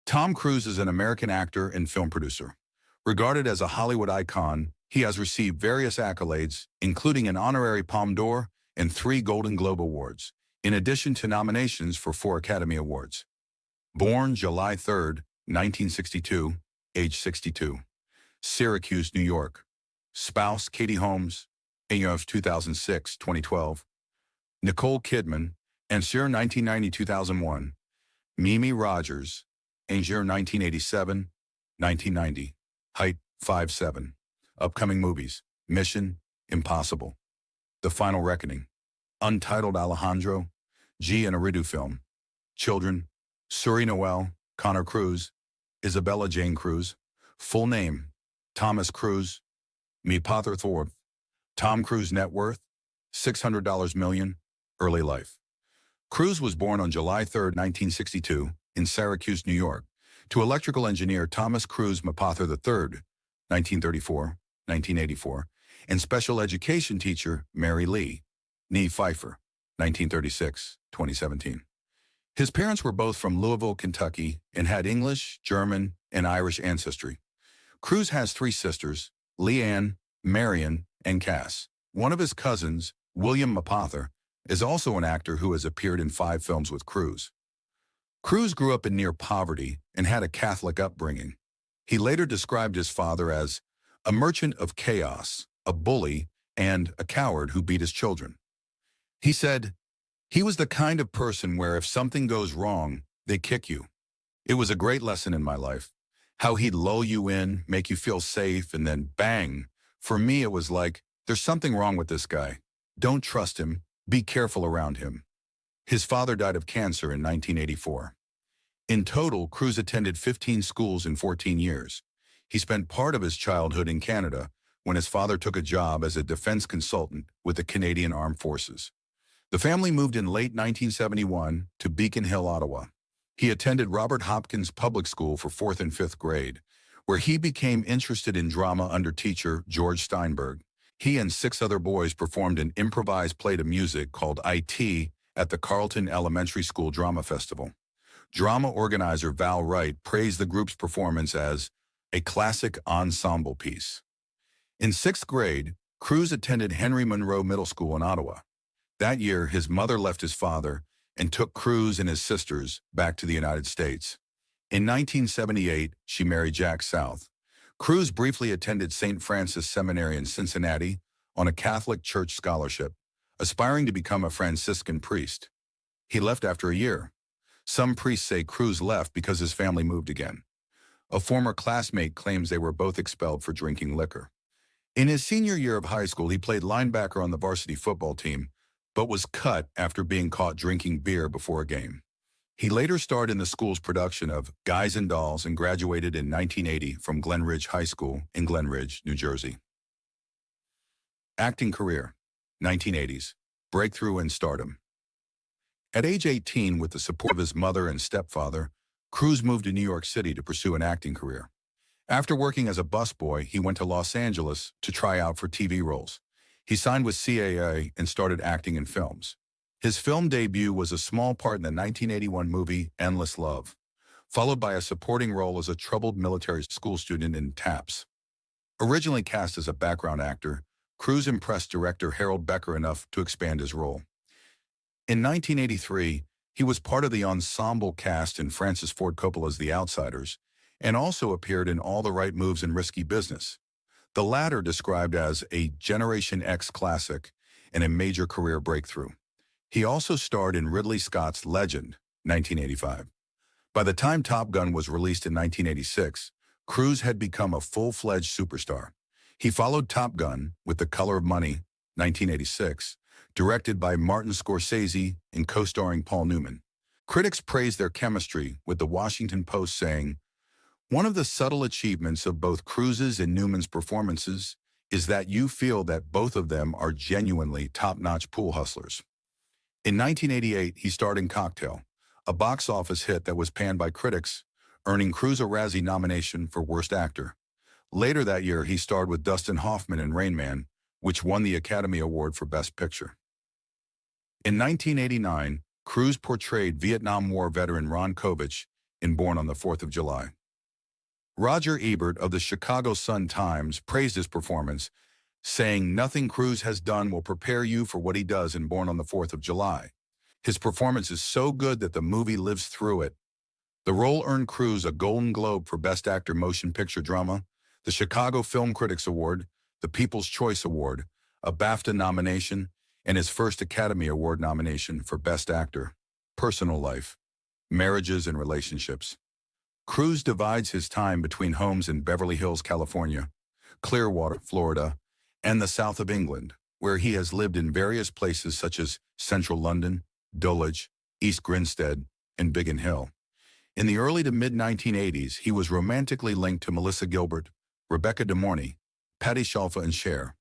Tom Cruise is an American actor and film producer. Regarded as a Hollywood icon, he has received various accolades, including an honorary Palme d'Or and 3 Golden Globe Awards, in addition to nominations for 4 Academy Awards. Born July 3, 1962, age 62. Syracuse, New York. Spouse Katie Holmes, year of 2006-2012. Nicole Kidman, year 1990-2001. Mimi Rogers, year 1987-1990. Height 5'7". Upcoming movies: Mission Impossible, The Final Reckoning, Untitled Alejandro, G. Iñárritu film. Children: Suri Noel, Connor Cruz, Isabella Jane Cruz. Full name: Thomas Cruise. Mapother Thorpe. Tom Cruise net worth: $600 million. Early life. Cruise was born on July 3, 1962, in Syracuse, New York, to electrical engineer Thomas Cruise Mapother III, 1934-1984, and special education teacher Mary Lee Nee Pfeiffer, 1936-2017. His parents were both from Louisville, Kentucky, and had English, German, and Irish ancestry. Cruise has 3 sisters: Leanne, Marion, and Cass. One of his cousins, William Mapother, is also an actor who has appeared in 5 films with Cruise. Cruise grew up in near poverty and had a Catholic upbringing. He later described his father as a merchant of chaos, a bully, and a coward who beat his children. He said, "He was the kind of person where if something goes wrong, they kick you. It was a great lesson in my life. How he'd lull you in, make you feel safe, and then bang. For me, it was like, there's something wrong with this guy. Don't trust him. Be careful around him." His father died of cancer in 1984. In total, Cruise attended 15 schools in 14 years. He spent part of his childhood in Canada when his father took a job as a defense consultant with the Canadian Armed Forces. The family moved in late 1971 to Beacon Hill, Ottawa. He attended Robert Hopkins Public School for 4th and 5th grade, where he became interested in drama under teacher George Steinberg. He and 6 other boys performed an improvised play to music called IT at the Carleton Elementary School Drama Festival. Drama organizer Val Wright praised the group's performance as a classic ensemble piece. In 6th grade, Cruise attended Henry Monroe Middle School in Ottawa. That year, his mother left his father and took Cruise and his sisters back to the United States. In 1978, she married Jack South. Cruise briefly attended St. Francis Seminary in Cincinnati on a Catholic Church scholarship, aspiring to become a Franciscan priest. He left after a year. Some priests say Cruise left because his family moved again. A former classmate claims they were both expelled for drinking liquor. In his senior year of high school, he played linebacker on the varsity football team, but was cut after being caught drinking beer before a game. He later starred in the school's production of Guys and Dolls and graduated in 1980 from Glen Ridge High School in Glen Ridge, New Jersey. Acting career: 1980s, breakthrough and stardom. At age 18, with the support of his mother and stepfather, Cruise moved to New York City to pursue an acting career. After working as a busboy, he went to Los Angeles to try out for TV roles. He signed with CAA and started acting in films. His film debut was a small part in the 1981 movie Endless Love, followed by a supporting role as a troubled military school student in Taps. Originally cast as a background actor, Cruise impressed director Harold Becker enough to expand his role. In 1983, he was part of the ensemble cast in Francis Ford Coppola's The Outsiders, and also appeared in All the Right Moves and Risky Business, the latter described as a Generation X classic and a major career breakthrough. He also starred in Ridley Scott's Legend, 1985. By the time Top Gun was released in 1986, Cruise had become a full-fledged superstar. He followed Top Gun with The Color of Money, 1986, directed by Martin Scorsese and co-starring Paul Newman. Critics praised their chemistry, with the Washington Post saying, "One of the subtle achievements of both Cruise's and Newman's performances is that you feel that both of them are genuinely top-notch pool hustlers." In 1988, he starred in Cocktail, a box office hit that was panned by critics, earning Cruise a Razzie nomination for Worst Actor. Later that year, he starred with Dustin Hoffman in Rain Man, which won the Academy Award for Best Picture. In 1989, Cruise portrayed Vietnam War veteran Ron Kovich in Born on the 4th of July. Roger Ebert of the Chicago Sun-Times praised his performance, saying nothing Cruise has done will prepare you for what he does in Born on the 4th of July. His performance is so good that the movie lives through it. The role earned Cruise a Golden Globe for Best Actor Motion Picture Drama, the Chicago Film Critics Award, the People's Choice Award, a BAFTA nomination, and his first Academy Award nomination for Best Actor. Personal life, marriages and relationships. Cruise divides his time between homes in Beverly Hills, California, Clearwater, Florida, and the south of England, where he has lived in various places such as central London, Dulwich, East Grinstead, and Biggin Hill. In the early to mid-1980s, he was romantically linked to Melissa Gilbert, Rebecca De Mornay, Patty Scialfa, and Cher.